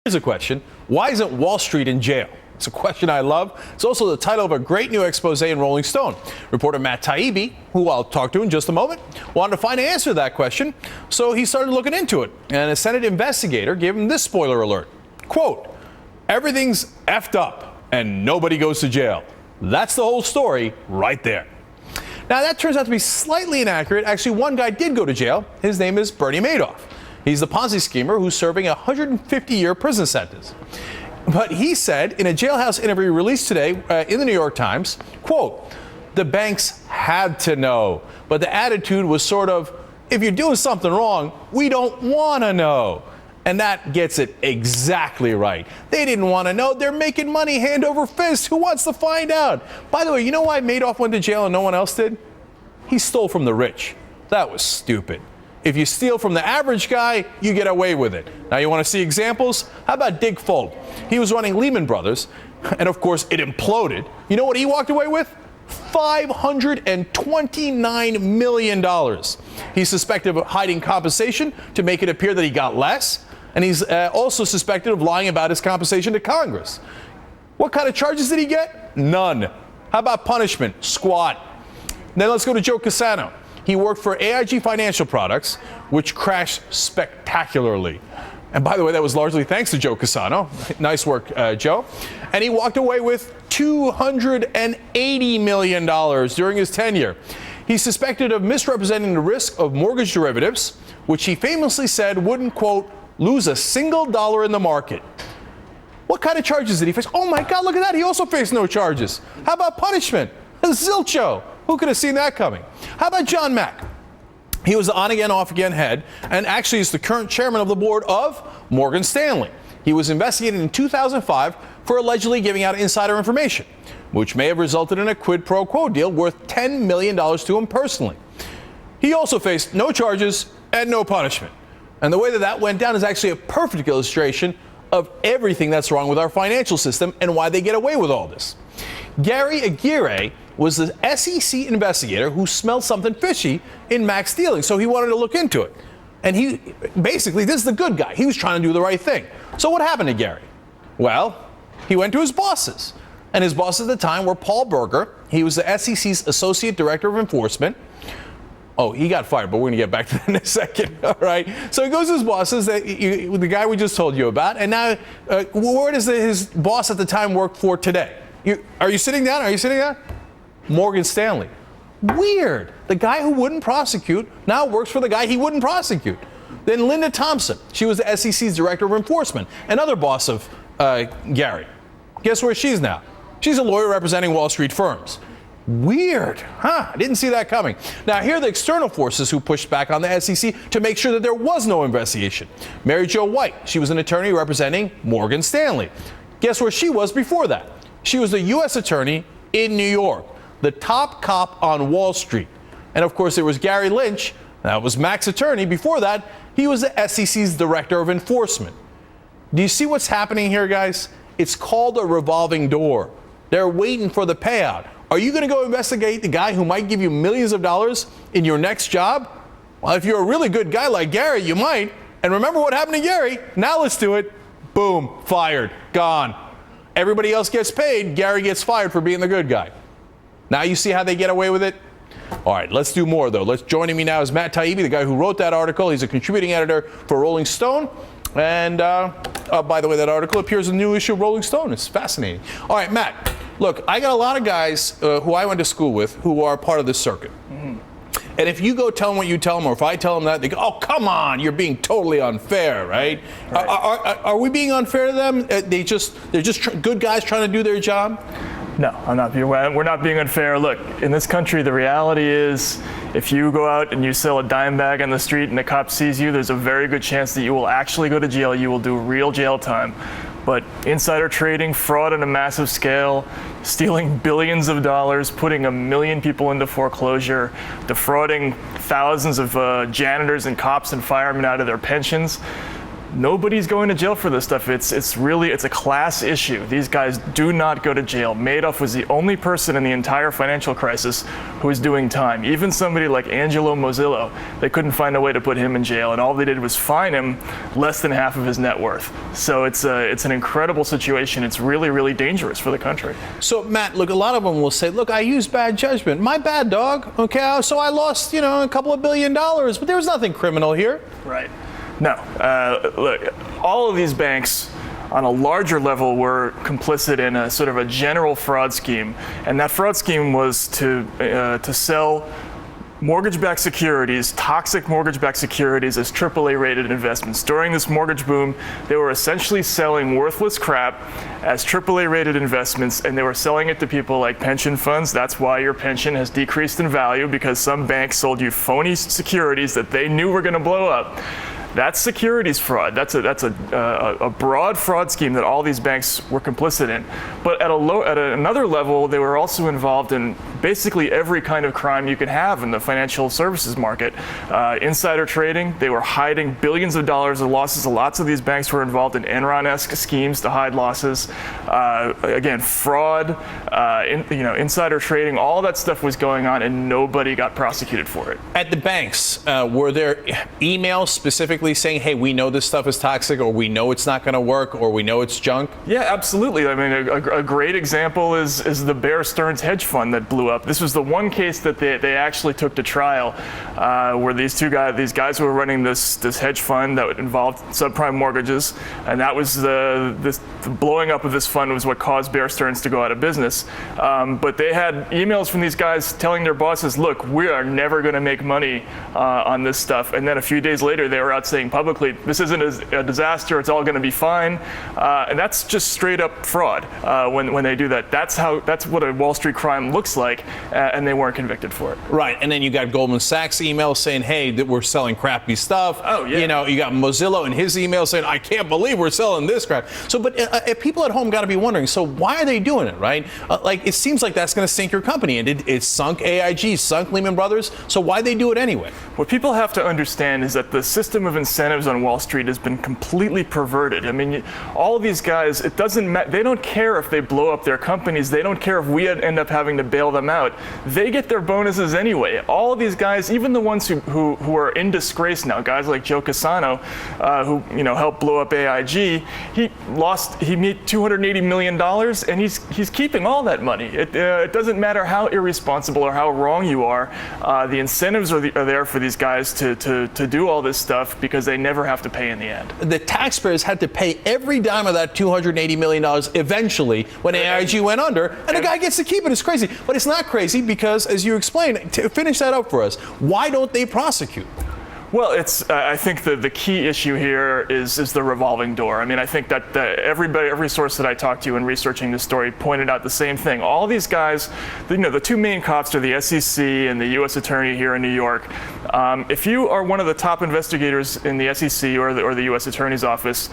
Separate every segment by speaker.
Speaker 1: Here's a question. Why isn't Wall Street in jail? It's a question I love. It's also the title of a great new expose in Rolling Stone. Reporter Matt Taibbi, who I'll talk to in just a moment, wanted to find an answer to that question, so he started looking into it. And a Senate investigator gave him this spoiler alert. Quote, "Everything's effed up and nobody goes to jail." That's the whole story right there. Now, that turns out to be slightly inaccurate. Actually, one guy did go to jail. His name is Bernie Madoff. He's the Ponzi schemer who's serving a 150-year prison sentence. But he said in a jailhouse interview released today in the New York Times, quote, "The banks had to know, but the attitude was sort of, if you're doing something wrong, we don't want to know." And that gets it exactly right. They didn't want to know. They're making money hand over fist. Who wants to find out? By the way, you know why Madoff went to jail and no one else did? He stole from the rich. That was stupid. If you steal from the average guy, you get away with it. Now, you want to see examples? How about Dick Fuld? He was running Lehman Brothers, and of course, it imploded. You know what he walked away with? $529 million. He's suspected of hiding compensation to make it appear that he got less, and he's also suspected of lying about his compensation to Congress. What kind of charges did he get? None. How about punishment? Squat. Then let's go to Joe Cassano. He worked for AIG Financial Products, which crashed spectacularly. And by the way, that was largely thanks to Joe Cassano. Nice work, Joe. And he walked away with $280 million during his tenure. He's suspected of misrepresenting the risk of mortgage derivatives, which he famously said wouldn't, quote, lose a single dollar in the market. What kind of charges did he face? Oh my God, look at that. He also faced no charges. How about punishment? Zilcho. Who could have seen that coming? How about John Mack? He was the on-again, off-again head, and actually is the current chairman of the board of Morgan Stanley. He was investigated in 2005 for allegedly giving out insider information, which may have resulted in a quid pro quo deal worth $10 million to him personally. He also faced no charges and no punishment. And the way that that went down is actually a perfect illustration of everything that's wrong with our financial system and why they get away with all this. Gary Aguirre was the SEC investigator who smelled something fishy in Mack's dealing, so he wanted to look into it. And he, basically, this is the good guy. He was trying to do the right thing. So what happened to Gary? Well, he went to his bosses. And his bosses at the time were Paul Berger. He was the SEC's Associate Director of Enforcement. Oh, he got fired, but we're going to get back to that in a second. All right. So he goes to his bosses, the guy we just told you about. And now, where does his boss at the time work for today? Are you sitting down? Are you sitting down? Morgan Stanley. Weird. The guy who wouldn't prosecute now works for the guy he wouldn't prosecute. Then Linda Thompson. She was the SEC's Director of Enforcement, another boss of Gary. Guess where she's now? She's a lawyer representing Wall Street firms. Weird. Huh? I didn't see that coming. Now, here are the external forces who pushed back on the SEC to make sure that there was no investigation. Mary Jo White. She was an attorney representing Morgan Stanley. Guess where she was before that? She was the U.S. attorney in New York, the top cop on Wall Street. And of course, there was Gary Lynch. That was Mack's attorney. Before that, he was the SEC's Director of Enforcement. Do you see what's happening here, guys? It's called a revolving door. They're waiting for the payout. Are you going to go investigate the guy who might give you millions of dollars in your next job? Well, if you're a really good guy like Gary, you might. And remember what happened to Gary. Now let's do it. Boom, fired, gone. Everybody else gets paid. Gary gets fired for being the good guy. Now you see how they get away with it? All right, let's do more, though. Joining me now is Matt Taibbi, the guy who wrote that article. He's a contributing editor for Rolling Stone. And by the way, that article appears in the new issue of Rolling Stone. It's fascinating. All right, Matt, look, I got a lot of guys who I went to school with who are part of this circuit. Mm-hmm. And if you go tell them what you tell them, or if I tell them that, they go, oh, come on, you're being totally unfair, right? Are we being unfair to them? They're just good guys trying to do their job?
Speaker 2: No, we're not being unfair. Look, in this country, the reality is if you go out and you sell a dime bag on the street and a cop sees you, there's a very good chance that you will actually go to jail. You will do real jail time. But insider trading, fraud on a massive scale, stealing billions of dollars, putting 1 million people into foreclosure, defrauding thousands of janitors and cops and firemen out of their pensions, Nobody's going to jail for this stuff. It's a class issue. These guys do not go to jail. Madoff was the only person in the entire financial crisis who was doing time. Even somebody like Angelo Mozillo, they couldn't find a way to put him in jail, and all they did was fine him less than half of his net worth. So it's an incredible situation. It's really, really dangerous for the country.
Speaker 1: So Matt, look, a lot of them will say, look, I used bad judgment. My bad, dog. Okay, so I lost, a couple of $1 billion, but there was nothing criminal here.
Speaker 2: Right. No. Look, all of these banks on a larger level were complicit in a sort of a general fraud scheme. And that fraud scheme was to sell mortgage-backed securities, toxic mortgage-backed securities as AAA rated investments. During this mortgage boom, they were essentially selling worthless crap as AAA rated investments, and they were selling it to people like pension funds. That's why your pension has decreased in value, because some banks sold you phony securities that they knew were going to blow up. That's securities fraud. That's a broad fraud scheme that all these banks were complicit in. But at another level, they were also involved in basically every kind of crime you could have in the financial services market. Insider trading, they were hiding billions of dollars of losses. Lots of these banks were involved in Enron-esque schemes to hide losses. Again, fraud, insider trading, all that stuff was going on, and nobody got prosecuted for it.
Speaker 1: At the banks, were there emails specifically saying, hey, we know this stuff is toxic, or we know it's not going to work, or we know it's junk?
Speaker 2: Yeah, absolutely. I mean, a great example is the Bear Stearns hedge fund that blew up. This was the one case that they actually took to trial, where these guys who were running this hedge fund that involved subprime mortgages, and that was the blowing up of this fund was what caused Bear Stearns to go out of business. But they had emails from these guys telling their bosses, look, we are never going to make money on this stuff. And then a few days later, they were out saying publicly, this isn't a disaster, it's all going to be fine. And that's just straight up fraud when they do that. That's what a Wall Street crime looks like, and they weren't convicted for it.
Speaker 1: Right, and then you got Goldman Sachs email saying, hey, that we're selling crappy stuff.
Speaker 2: Oh, yeah.
Speaker 1: You got Mozillo in his email saying, I can't believe we're selling this crap. So, but people at home got to be wondering, so why are they doing it, right? It seems like that's going to sink your company, and it sunk AIG, sunk Lehman Brothers, so why they do it anyway?
Speaker 2: What people have to understand is that the system of incentives on Wall Street has been completely perverted. I mean, all of these guys, it doesn't matter. They don't care if they blow up their companies. They don't care if we end up having to bail them out. They get their bonuses anyway. All of these guys, even the ones who are in disgrace now, guys like Joe Cassano, who helped blow up AIG, he made $280 million, and he's keeping all that money. It doesn't matter how irresponsible or how wrong you are. The incentives are there for these guys to do all this stuff, because they never have to pay in the end.
Speaker 1: The taxpayers had to pay every dime of that $280 million eventually when AIG went under, and the guy gets to keep it. It's crazy. But it's not crazy because, as you explained, to finish that up for us, why don't they prosecute?
Speaker 2: Well, I think the key issue here is the revolving door. I mean, I think that every source that I talked to in researching this story pointed out the same thing. All these guys, the two main cops are the SEC and the U.S. Attorney here in New York. If you are one of the top investigators in the SEC or the U.S. Attorney's office,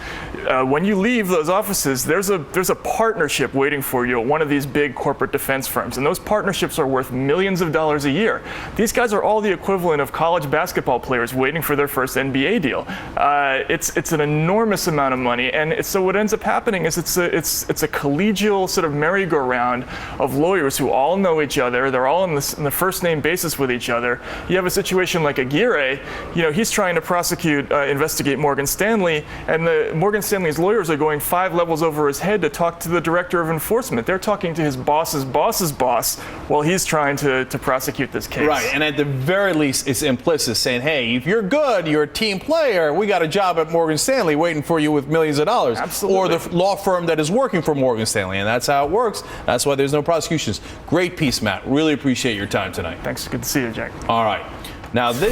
Speaker 2: when you leave those offices, there's a partnership waiting for you at one of these big corporate defense firms, and those partnerships are worth millions of dollars a year. These guys are all the equivalent of college basketball players waiting for their first NBA deal. It's an enormous amount of money, and so what ends up happening is it's a collegial sort of merry-go-round of lawyers who all know each other. They're all in the first name basis with each other. You have a situation like Aguirre. He's trying to investigate Morgan Stanley, and Morgan Stanley's lawyers are going 5 levels over his head to talk to the director of enforcement. They're talking to his boss's boss's boss while he's trying to prosecute this case.
Speaker 1: Right, and at the very least, it's implicit saying, hey, if you're good, you're a team player, we got a job at Morgan Stanley waiting for you with millions of dollars.
Speaker 2: Absolutely.
Speaker 1: Or the law firm that is working for Morgan Stanley, and that's how it works. That's why there's no prosecutions. Great piece, Matt. Really appreciate your time tonight.
Speaker 2: Thanks. Good to see you, Jack.
Speaker 1: All right. Now this